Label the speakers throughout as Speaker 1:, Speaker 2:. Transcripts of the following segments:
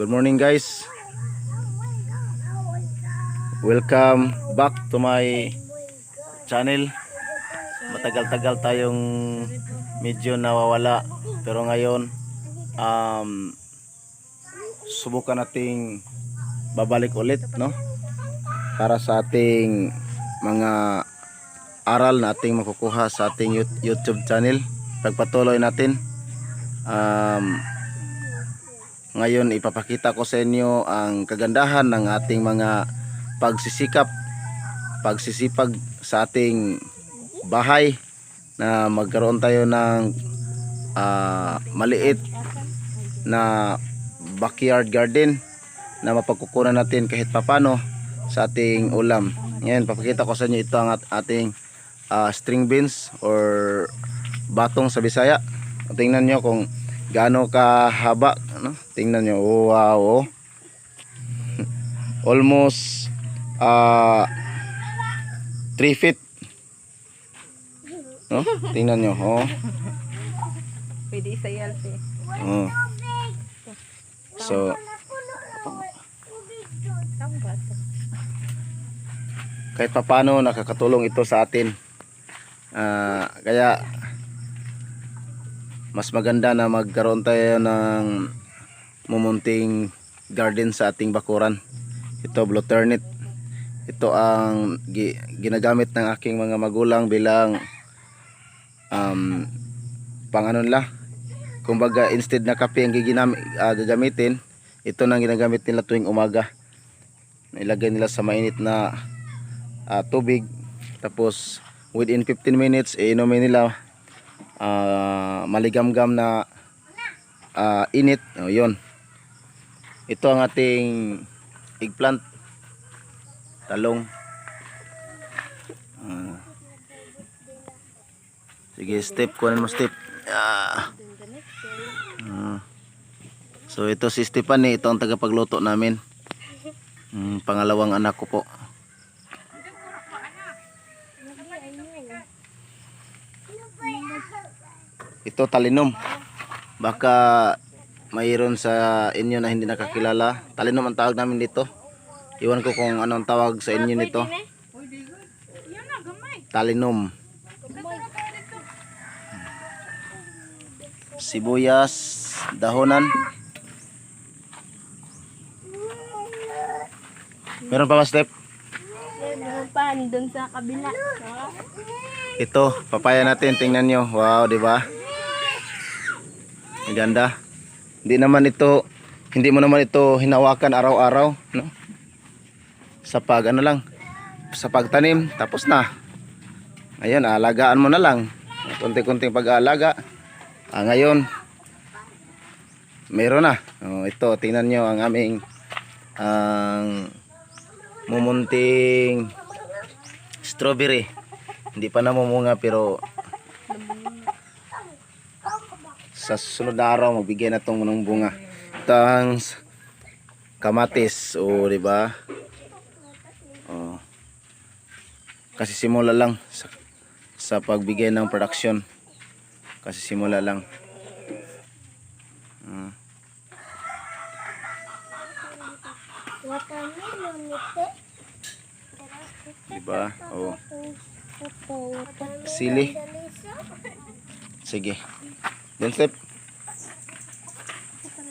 Speaker 1: Good morning guys. Welcome back to my channel. Matagal-tagal tayong medyo nawawala, pero ngayon subukan nating babalik ulit, no? Para sa ating mga aral na ating makukuha sa ating YouTube channel. Pagpatuloy natin. Ngayon ipapakita ko sa inyo ang kagandahan ng ating mga pagsisipag sa ating bahay, na magkaroon tayo ng maliit na backyard garden na mapagkukunan natin kahit papano sa ating ulam. Ngayon papakita ko sa inyo ito ang ating string beans or batong sa Bisaya. Tingnan nyo kung gaano kahaba, no? Tingnan nyo, oh, wow, oh. Almost 3 feet, no? Tingnan nyo, oh.
Speaker 2: Pwede sa yalpe.
Speaker 1: Oh. So kahit papano nakakatulong ito sa atin. Kaya mas maganda na magkaroon tayo ng mumunting garden sa ating bakuran. Ito blue turnip. Ito ang ginagamit ng aking mga magulang bilang pang ano nila. Kumbaga instead na kape ang gagamitin, ito nang ginagamit nila tuwing umaga. Ilagay nila sa mainit na tubig, tapos within 15 minutes inumin nila. Maligamgam na init. Yun. Ito ang ating eggplant, talong. Sige, step, kunin mo step. So ito si Stephanie, ito ang tagapagluto namin. Pangalawang anak ko po. Ito talinom. Baka mayroon sa inyo na hindi nakakilala. Talinom ang tawag namin dito. Iwan ko kung anong tawag sa inyo nito. Talinom. Sibuyas, dahonan. Meron pa ba, Step?
Speaker 2: Meron pa doon sa kabila.
Speaker 1: Ito, papaya natin, tingnan nyo. Wow, di ba? Ang ganda. Hindi mo naman ito hinawakan araw-araw, no? Sa pagtanim, tapos na. Ayun, alagaan mo na lang. Kunti-kunting pag-aalaga. Ngayon, meron na. Ito, tingnan nyo ang aming mumunting strawberry. Hindi pa namumunga, pero sa susunod na araw magbigay na tong ng bunga. Ito ang kamatis, di ba? Kasi simula lang sa pagbigay ng production. Kasi simula lang. Diba? Sili. Sige. Then step.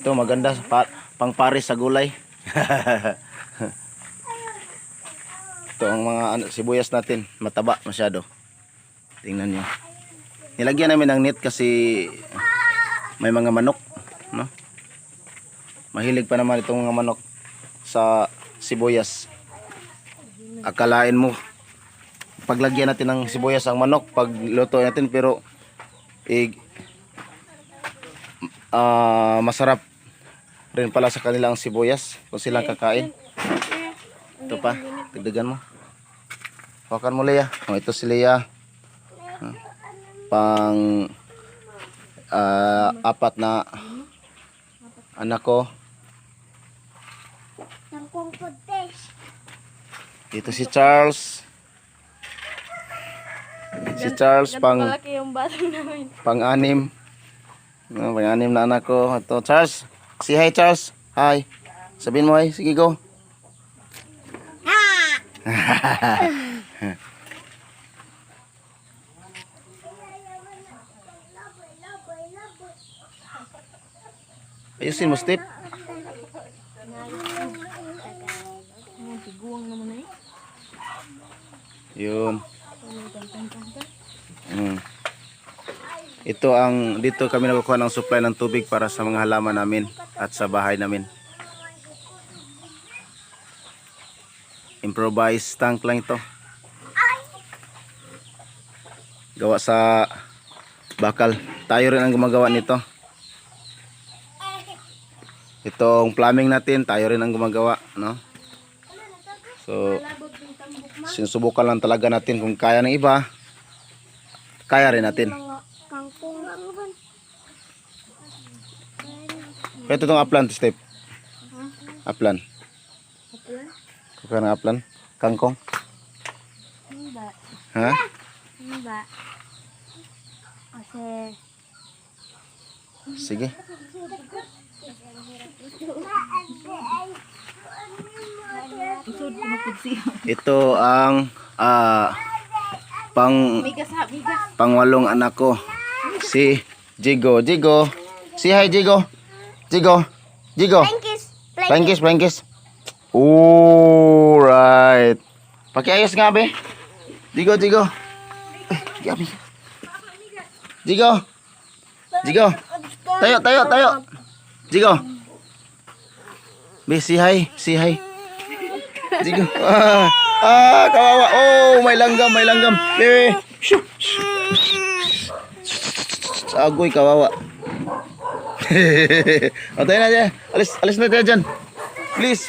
Speaker 1: Ito maganda pang pares sa gulay. Ito ang mga sibuyas natin, mataba masyado. Tingnan niyo. Nilagyan namin ng net kasi may mga manok, no? Mahilig pa naman itong mga manok sa sibuyas. Akalain mo paglagyan natin ng sibuyas ang manok pag luto natin, pero masarap rin pala sa kanilang sibuyas kung silang kakain. Ito pa, tigdagan mo. Hawakan mo, Leia. Ito si Leia. Pang apat na anak ko. Dito si Charles. Si Charles pang-anim. Pang-anim na anak ko. Ito Charles. Si hi Charles. Hi. Sabihin mo hi. Sige, go. Ayusin mo, Step.
Speaker 2: Tiguang naman eh.
Speaker 1: Yun. Ito ang, dito kami nakukuha ng supply ng tubig para sa mga halaman namin at sa bahay namin. Improvised tank lang ito. Gawa sa bakal. Tayo rin ang gumagawa nito. Itong plumbing natin, tayo rin ang gumagawa, no? So, sinusubukan lang talaga natin kung kaya ng iba, kaya rin natin. Kaya ito itong aplan, Step. Aplan. Kaya ng aplan? Kangkong?
Speaker 2: Hindi.
Speaker 1: Ha?
Speaker 2: Hindi. Kasi
Speaker 1: Sige.
Speaker 2: usod ko mapudsiyo.
Speaker 1: Ito ang
Speaker 2: Migas ha, migas.
Speaker 1: pangwalong anak ko. Si Jigo. Jigo. Si hi, Jigo. Jigo. Jigo. Flying kiss. Alright. Pakiayos nga, be. Jigo. Gabi. Jigo. Tayo. Jigo. Be, si hi. Jigo. Kawawa. Oh, may langgam. Be. Agoy, kawawa. Tayo na dyan. Alis na tayo dyan. Please.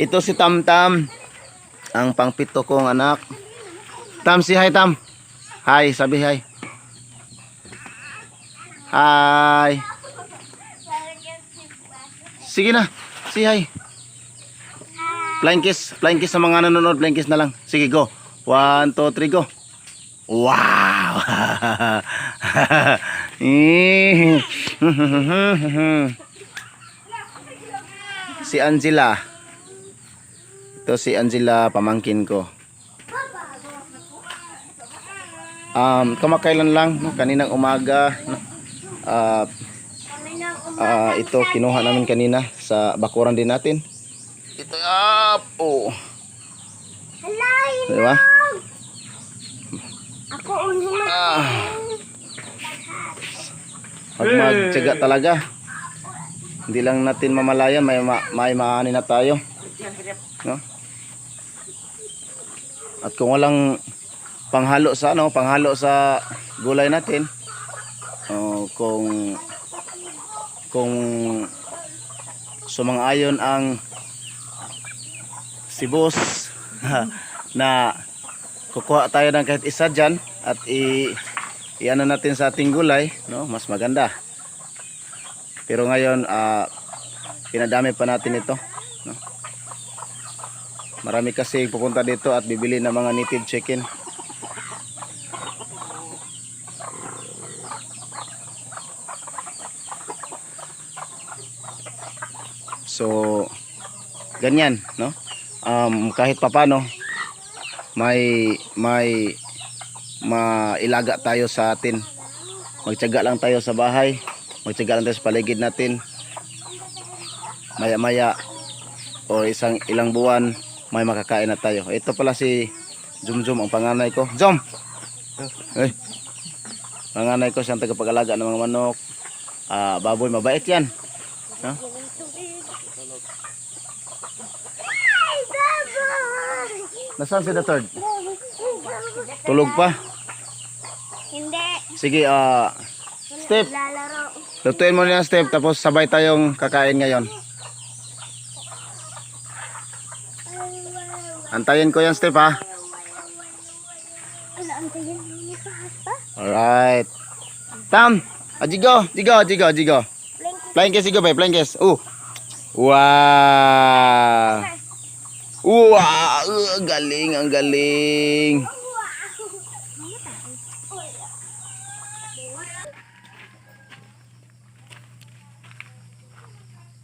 Speaker 1: Ito si Tam. Ang pangpito kong anak. Tam, si hi, Tam. Hi, sabi hi. Hi. Sige na, si hi. Flying kiss sa mga nanonood. Flying kiss na lang. Sige, go. 1, 2, 3, go. Wow. Si Angela. Ito si Angela, pamangkin ko. Kamakailan lang, no? Kaninang umaga, no? Ito kinuha namin kanina sa bakuran din natin. Ito oh. Diba?
Speaker 2: Ako unhin
Speaker 1: Pag magtiyaga talaga, hindi lang natin mamalayan, may maani na tayo, no? At kung walang panghalo sa gulay natin, kung sumang-ayon ang si boss na kukuha tayo ng kahit isa dyan at i-ano natin sa ating gulay, no? Mas maganda. Pero ngayon pinadami pa natin ito, no? Marami kasi pupunta dito at bibili ng mga native chicken. So ganyan, no? Kahit papano may mailaga tayo sa atin. Magtiyaga lang tayo sa bahay, magtiyaga lang tayo sa paligid natin. Maya o ilang buwan may makakain na tayo. Ito pala si Jum, ang panganay ko. Jum! Hey. Panganay ko, siyang tagapag-alaga ng mga manok. Baboy, mabait yan, no? Nasaan si the third? Tulog pa?
Speaker 2: Hindi.
Speaker 1: Sige, Step,
Speaker 2: Lalaro.
Speaker 1: lutuin mo na, Step, tapos sabay tayong kakain ngayon. Antayin ko yan, Step, ha?
Speaker 2: Wala ang tingin mo sa hasta.
Speaker 1: Alright. Tam! Jigo! Flying kiss, Jigo, flying kiss. Wow! Wow! Galing, ang galing.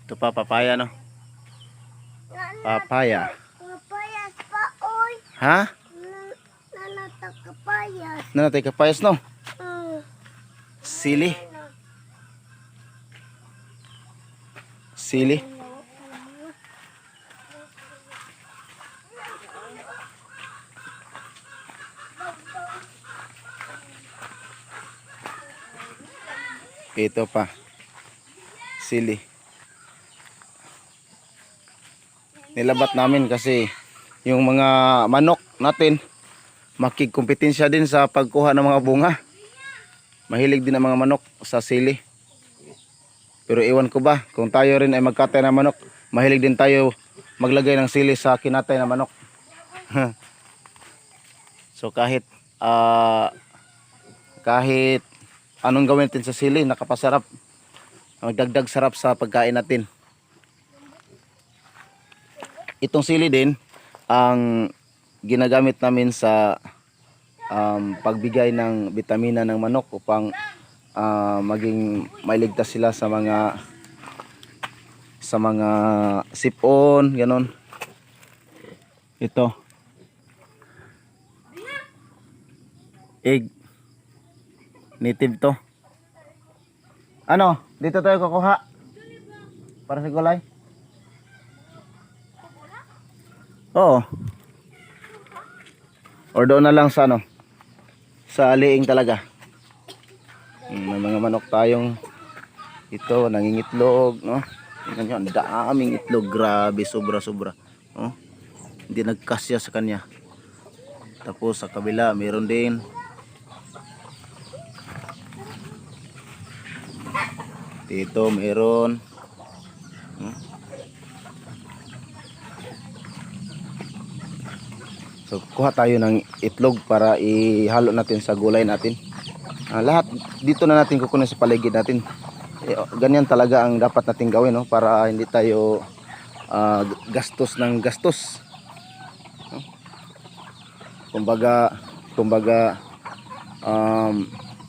Speaker 1: Ito pa, papaya, no? Papaya.
Speaker 2: Kapayas pa, oy.
Speaker 1: Ha?
Speaker 2: Nanata kapayas.
Speaker 1: Nanatay kapayas, no?
Speaker 2: Mm.
Speaker 1: Sili. Sili. Ito pa. Sili. Nilabat namin kasi yung mga manok natin makikkompetensya din sa pagkuha ng mga bunga. Mahilig din ang mga manok sa sili. Pero iwan ko ba, kung tayo rin ay magkatay ng manok, mahilig din tayo maglagay ng sili sa kinatay na manok. So kahit anong gawin natin sa sili, nakapasarap. Magdagdag sarap sa pagkain natin. Itong sili din ang ginagamit namin sa pagbigay ng bitamina ng manok upang maging mailigtas sila sa mga sipon, ganon. Ito. Egg. Native to. Ano? Dito tayo kukuha. Para sa gulay. Oo. Or doon na lang sa ano. Sa aliing talaga. May mga manok tayong ito, nangingitlog, no? Tingnan nyo, ang daming itlog. Grabe, sobra-sobra. No? Hindi nagkasya sa kanya. Tapos sa kabila, meron din. Dito, meron. So, kuha tayo ng itlog para ihalo natin sa gulay natin. Lahat dito na natin kukunin sa paligid natin. Ganyan talaga ang dapat natin gawin, no? Para hindi tayo gastos ng gastos. Kumbaga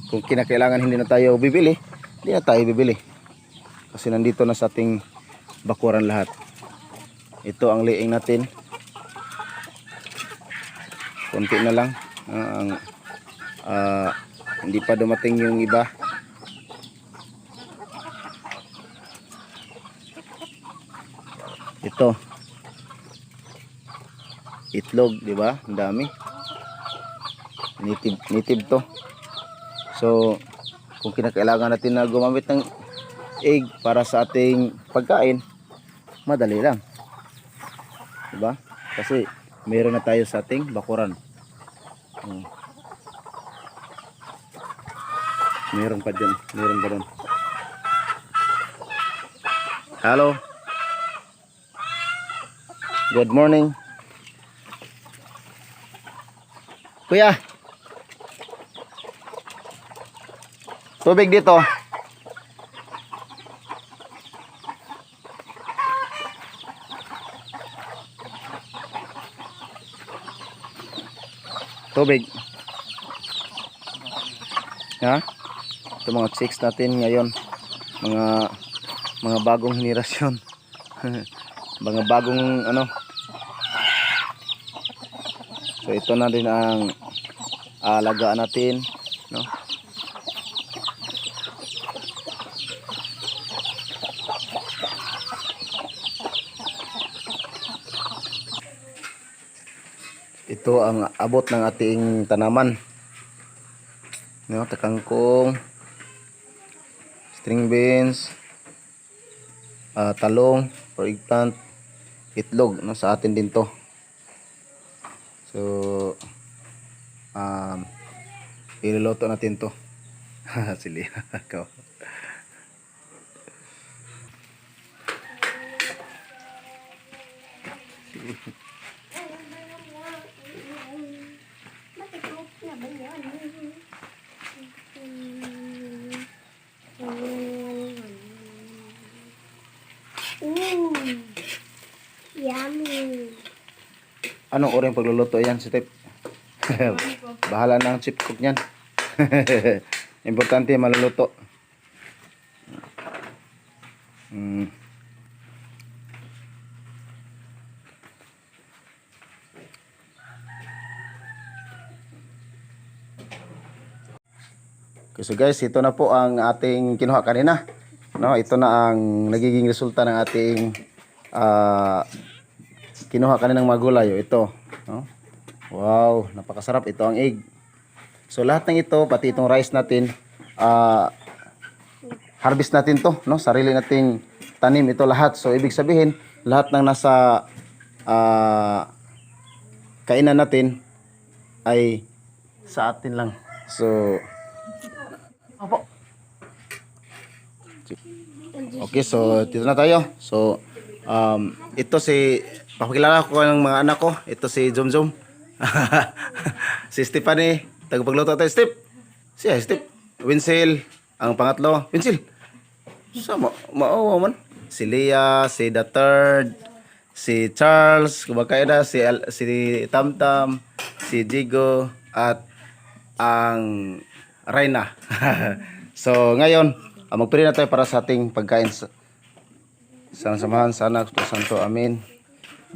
Speaker 1: kung kinakailangan hindi na tayo bibili, hindi na tayo bibili. Kasi nandito na sa ating bakuran lahat. Ito ang liing natin. Konti na lang hindi pa dumating yung iba. Ito itlog, di ba? Ang dami. Native to. So kung kinakailangan natin na gumamit ng egg para sa ating pagkain, madali lang, di ba? Kasi meron na tayo sa ating bakuran. Meron pa dyan. Meron pa dun. Hello. Good morning. Kuya. Tubig dito. Tubig. Ha? Ito mga chicks natin ngayon. Mga bagong henerasyon. Mga bagong ano. So ito na din ang alagaan natin, no? Ito ang abot ng ating tanaman. No, takangkong, string beans, talong, or eggplant, itlog, no, sa atin din to. So iluluto natin to. Sili.
Speaker 2: Yummy.
Speaker 1: Anong oras yung pagluluto yan, si Tip? Bahala na ang chip cook niyan. Importante maluluto. Okay, so guys, ito na po ang ating kinuha kanina. No, ito na ang nagiging resulta ng ating kinuha kaninang magulay. Ito, no? Wow, napakasarap. Ito ang egg. So lahat ng ito, pati itong rice natin, harvest natin to, no? Sarili nating tanim ito lahat. So ibig sabihin, lahat ng nasa kainan natin ay sa atin lang. So okay, so dito na tayo. So ito si papakilala ko ng mga anak ko. Ito si Zumzum. Si Stephanie, tagapagluto tayo. Step. Siya, Step. Winsel, ang pangatlo. Winsel. Maawa man. Si Leah, si The Third, si Charles, kumakain na, si Tamtam, si Jigo, at ang Reyna. So, ngayon, magpili na tayo para sa ating pagkain. Sana samahan, sana, Santo, Amen.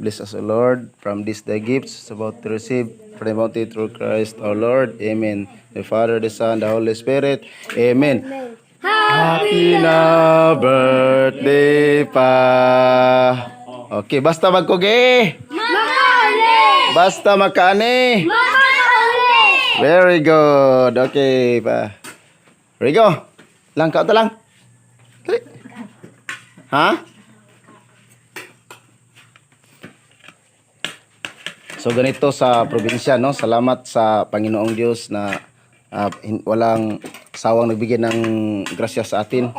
Speaker 1: Bless us, O Lord, from this the gifts about to receive from the bounty through Christ our Lord. Amen. The Father, the Son, the Holy Spirit. Amen. Happy na birthday pa. Okay, basta magkugi. Basta makaani. Very good. Okay pa. Rigo. Langka ta lang. Dali. Ha? So ganito sa probinsya, no? Salamat sa Panginoong Diyos na walang sawang nagbigay ng grasya sa atin.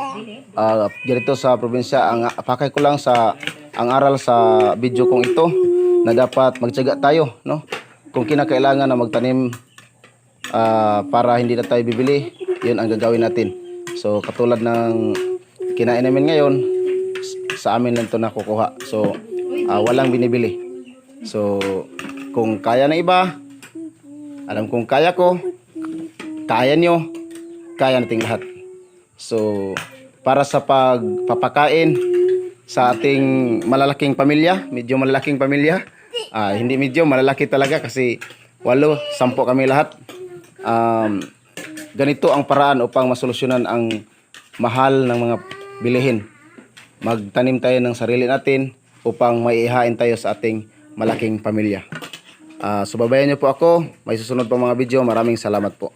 Speaker 1: Ganito sa probinsya, ang pakay ko lang sa ang aral sa video kong ito na dapat magtiyaga tayo, no? Kung kinakailangan na magtanim para hindi na tayo bibili, 'yun ang gagawin natin. So katulad ng kinain namin ngayon, sa amin lang 'to nakukuha. So walang binibili. So kung kaya na iba, alam kong kaya ko, kaya nyo, kaya nating lahat. So, para sa pagpapakain sa ating malalaking pamilya, medyo malalaking pamilya, hindi medyo, malalaki talaga kasi 8, 10 kami lahat. Ganito ang paraan upang masolusyonan ang mahal ng mga bilihin. Magtanim tayo ng sarili natin upang maihain tayo sa ating malaking pamilya. Subabayan niyo po ako. May susunod pa mga video. Maraming salamat po.